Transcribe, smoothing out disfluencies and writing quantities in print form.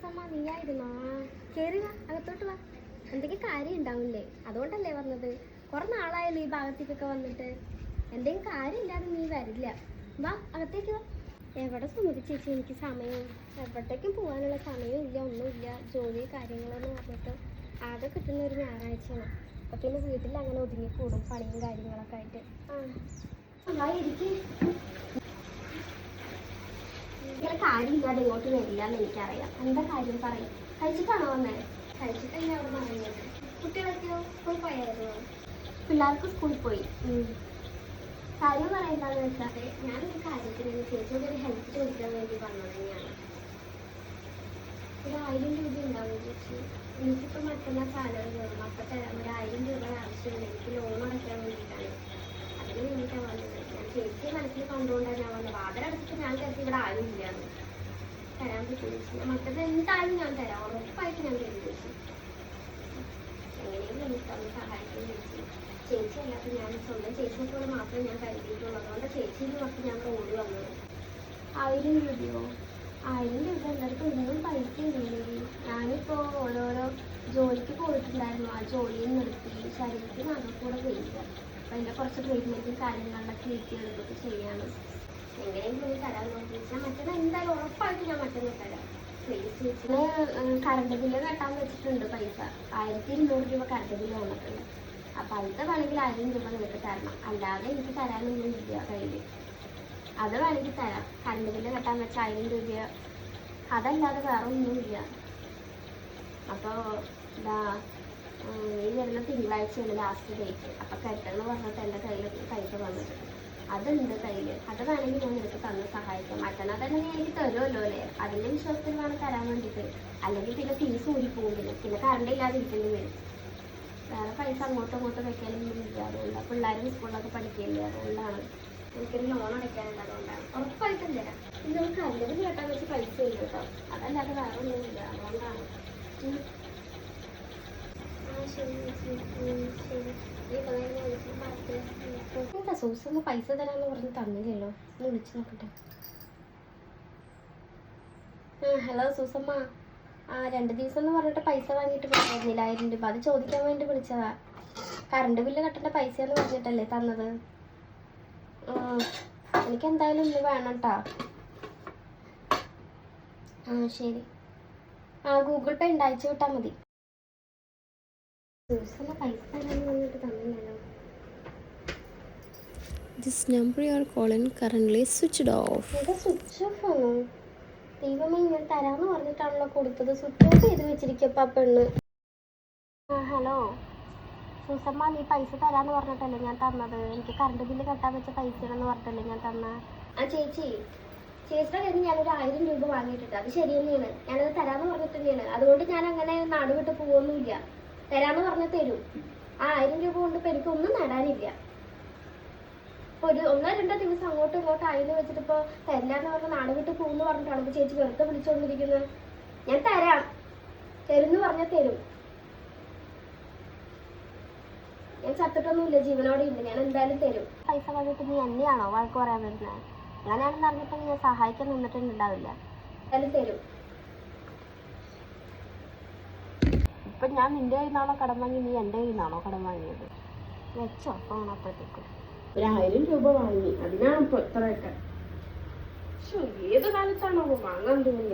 സൂസമ്മ നീയായിരുന്നോ? കേറി വാ, അകത്തോട്ട് വാ. എന്തെങ്കിലും കാര്യം ഉണ്ടാവില്ലേ? അതുകൊണ്ടല്ലേ വന്നത്. കുറെ നാളായല്ലോ ഈ ഭാഗത്തേക്കൊക്കെ വന്നിട്ട്. എന്തെങ്കിലും കാര്യം ഇല്ലാതെ നീ വരില്ല. വാ, അകത്തേക്ക് വാ. എവിടെ സുമതി ചേച്ചി, എനിക്ക് സമയം എവിടേക്കും പോകാനുള്ള സമയവും ഇല്ല, ഒന്നുമില്ല. ജോലി കാര്യങ്ങളെന്ന് പറഞ്ഞിട്ട് ആകെ കിട്ടുന്ന ഒരു ഞായറാഴ്ചയാണ്. അപ്പം പിന്നെ വീട്ടിൽ അങ്ങനെ ഒതുങ്ങിക്കൂടും പണിയും കാര്യങ്ങളൊക്കെ ആയിട്ട്. ആ ഇരിക്കും. ഇങ്ങനെ കാര്യമില്ലാതെ ഇങ്ങോട്ട് വരില്ല എന്ന് എനിക്കറിയാം. എന്താ കാര്യം പറയും. കഴിച്ചിട്ടാണോ വന്നേ? കഴിച്ചിട്ടല്ലേ അവിടെ പറയുന്നത്. കുട്ടികളൊക്കെയോ സ്കൂളിൽ പോയായിരുന്നോ? പിള്ളേർക്ക് സ്കൂളിൽ പോയി. കാര്യം പറയെന്താന്ന് വെച്ചാൽ ഞാനൊരു കാര്യത്തിന് ചേച്ചിയുടെ ഒരു ഹെൽപ്പ് ചോദിക്കാൻ വേണ്ടി വന്നത് തന്നെയാണ്. ഒരു 1000 രൂപ ഉണ്ടാവും ചേച്ചി. എനിക്കിപ്പോൾ മറ്റന്നാൾ സാലറി കയറും. അപ്പം തരാൻ ഒരു 1000 രൂപ ആവശ്യമുണ്ട്. എനിക്ക് ലോൺ അടയ്ക്കാൻ വേണ്ടിയിട്ടാണ്. അതിന് വേണ്ടിയിട്ടാണ് വന്നത്. ഞാൻ ചേച്ചി മനസ്സിൽ കണ്ടുകൊണ്ടാണ് ഞാൻ വന്നത്. വാതിലടച്ചിട്ട് ഞാൻ കരുതി ഇവിടെ ആരും ഇല്ലാന്ന്. തരാൻ പറ്റും ചേച്ചി. ഞാൻ മറ്റത് എന്തായാലും ഞാൻ തരാം, ഉറപ്പായിട്ട് ഞാൻ തരും ചേച്ചി. എങ്ങനെയും എനിക്കൊന്ന് സഹായിക്കും ചേച്ചി. ചേച്ചി അല്ലാതെ ഞാൻ സ്വന്തം ചേച്ചിനെ പോലെ മാത്രമേ ഞാൻ കരുതിയിട്ടുള്ളൂ. അതുകൊണ്ട് ചേച്ചിയിൽ കുറച്ച് ഞാൻ ഓടി വന്നത്. 1000 രൂപയോ? 1000 രൂപ എല്ലാവർക്കും ഒന്നും പൈസ ഇല്ലെങ്കിൽ ഞാനിപ്പോൾ ഓരോരോ ജോലിക്ക് പോയിട്ടുണ്ടായിരുന്നു. ആ ജോലിയിൽ നിർത്തി ശരീരത്തിന് അകക്കൂടെ വരിക. അപ്പം എൻ്റെ കുറച്ച് ട്രീറ്റ്മെൻറ്റും കാര്യങ്ങളിലൊക്കെ എടുത്തിട്ട് ചെയ്യാണ്. എങ്ങനെയും പോയി തരാൻ നോക്കി. ഞാൻ മറ്റന്നാൾ എന്തായാലും ഉറപ്പായിട്ട് ഞാൻ മറ്റന്നാൾ തരാം. പ്ലീസ് ചേച്ചിന് കറണ്ട് ബില്ല് കെട്ടാൻ വെച്ചിട്ടുണ്ട് പൈസ. 1200 രൂപ കറണ്ട് ബില്ല് വന്നിട്ടുണ്ട്. അപ്പം അത് വേണമെങ്കിൽ 1000 രൂപ നിനക്ക് തരണം. അല്ലാതെ എനിക്ക് തരാനൊന്നും ഇല്ല കയ്യിൽ. അത് വേണമെങ്കിൽ തരാം. കറണ്ട് ബില്ല് കെട്ടാൻ വെച്ച 1000 രൂപ, അതല്ലാതെ വേറെ ഒന്നുമില്ല. അപ്പോൾ ഇതാ ഈ വരുന്ന തിങ്കളാഴ്ചയാണ് ലാസ്റ്റ് ഡേറ്റ്. അപ്പം കെട്ടെന്ന് പറഞ്ഞിട്ട് എൻ്റെ കയ്യിൽ പൈസ വന്നിട്ടുണ്ട്. അതുണ്ട് കയ്യിൽ. അത് വേണമെങ്കിൽ ഞാൻ നിനക്ക് തന്ന് സഹായിക്കാം. മറ്റന്നാൾ തന്നെ നീ എനിക്ക് തരുമല്ലോ അല്ലേ? അതിൻ്റെ വിശ്വാസത്തിൽ വേണം തരാൻ വേണ്ടിയിട്ട്. അല്ലെങ്കിൽ പിന്നെ ഫീസ് ഊരിപ്പോകും. പിന്നെ കറണ്ട് ഇല്ലാതെ ഇരിക്കേണ്ടി വരും. വേറെ പൈസ അങ്ങോട്ടും വെക്കാനൊന്നും ഇല്ല. അതുകൊണ്ടാണ് പിള്ളേരും സ്കൂളിലൊക്കെ പഠിക്കില്ലേ. അതുകൊണ്ടാണ് എനിക്കൊരു ലോൺ അടയ്ക്കാനുണ്ട്. അതുകൊണ്ടാണ് ഉറപ്പായിട്ടും തരാം. പിന്നെ നമുക്ക് കറണ്ട് ബില്ല് കെട്ടാൻ വെച്ച് പൈസ ഇല്ല കേട്ടോ. അതല്ലാതെ വേറെ ഒന്നുമില്ല. അതുകൊണ്ടാണ്. എന്താ സൂസമ്മ പൈസ തരാന്ന് പറഞ്ഞ് തന്നില്ലല്ലോ. ഒന്ന് വിളിച്ചു നോക്കട്ടെ. ഹലോ സൂസമ്മ. 2 ദിവസം എന്ന് പറഞ്ഞിട്ട് പൈസ വാങ്ങിയിട്ട് പറഞ്ഞിരുന്നില്ല 1000 രൂപ. അത് ചോദിക്കാൻ വേണ്ടി വിളിച്ചതാ. കറണ്ട് ബില്ല് കട്ടേണ്ട പൈസയെന്ന് പറഞ്ഞിട്ടല്ലേ തന്നത്. എനിക്ക് എന്തായാലും ഇന്ന് വേണം കേട്ടോ. ശരി. ഗൂഗിൾ പേ ഉണ്ട്, അയച്ചു വിട്ടാൽ മതി. സൂസമ്മ പൈസ തരാന്ന് പറഞ്ഞിട്ട് തന്നില്ലല്ലോ. This number you are calling currently switched off. ഇത് സ്വിച്ച് ഓഫ് ആണോ? ദൈവമേ, ഞാൻ തരാമെന്ന് പറഞ്ഞിട്ടാണല്ലോ കൊടുത്തത്. സ്വിച്ച് ഓഫ് ചെയ്ത് വെച്ചിരിക്കപ്പ പെണ്ണ്. ഹലോ സൂസമ്മ, നീ പൈസ തരാമെന്ന് പറഞ്ഞിട്ടല്ലേ ഞാൻ തന്നത്. എനിക്ക് കറണ്ട് ബില്ല് കെട്ടാൻ വെച്ച പൈസയാണെന്ന് പറഞ്ഞിട്ടല്ലേ ഞാൻ തന്ന. ചേച്ചിയുടെ കയ്യിൽ ഞാനൊരു 1000 രൂപ വാങ്ങിയിട്ടുണ്ട്. അത് ശരി തന്നെയാണ്. ഞാനത് തരാമെന്ന് പറഞ്ഞിട്ട് തന്നെയാണ്. അതുകൊണ്ട് ഞാൻ അങ്ങനെ നാട് വിട്ട് പോകുമൊന്നുമില്ല. തരാമെന്ന് പറഞ്ഞാൽ തരും. ആ 1000 രൂപ കൊണ്ട് ഇപ്പം എനിക്കൊന്നും നടാനില്ല. ഇപ്പോൾ ഒരു 1-2 ദിവസം അങ്ങോട്ടും ഇങ്ങോട്ടും ആയിന്ന് വെച്ചിട്ട് ഇപ്പോൾ തരില്ലാന്ന് പറഞ്ഞാൽ നാട് വിട്ട് പോകുമെന്ന് പറഞ്ഞിട്ടാണ് ഇപ്പോൾ ചേച്ചി വെറുതെ വിളിച്ചുകൊണ്ടിരിക്കുന്നത്. ഞാൻ തരാം, തരുമെന്ന് പറഞ്ഞാൽ തരും. ഞാൻ ചത്തിട്ടൊന്നുമില്ല, ജീവനോടെ ഉണ്ട്. ഞാൻ എന്തായാലും തരും. പൈസ വാങ്ങിയിട്ട് നീ എന്നെയാണോ വഴക്ക് പറയാൻ വരുന്നത്? അങ്ങനെയാണെന്ന് അറിഞ്ഞിട്ട് ഞാൻ സഹായിക്കാൻ നിന്നിട്ടുണ്ടാവില്ല. എന്തായാലും തരും. ഇപ്പം ഞാൻ നിൻ്റെ കയ്യിൽ നിന്നാണോ കടം വാങ്ങി, നീ എൻ്റെ കയ്യിൽ നിന്നാണോ കടം വാങ്ങിയത്? വെച്ചോ ഫോൺ അപ്പോഴത്തേക്കും. ഒരു 1000 രൂപ വാങ്ങി, അതിനാണ് ഇപ്പോൾ ഇത്രയൊക്കെ. ഏത് കാലത്താണോ വാങ്ങാൻ തോന്നി?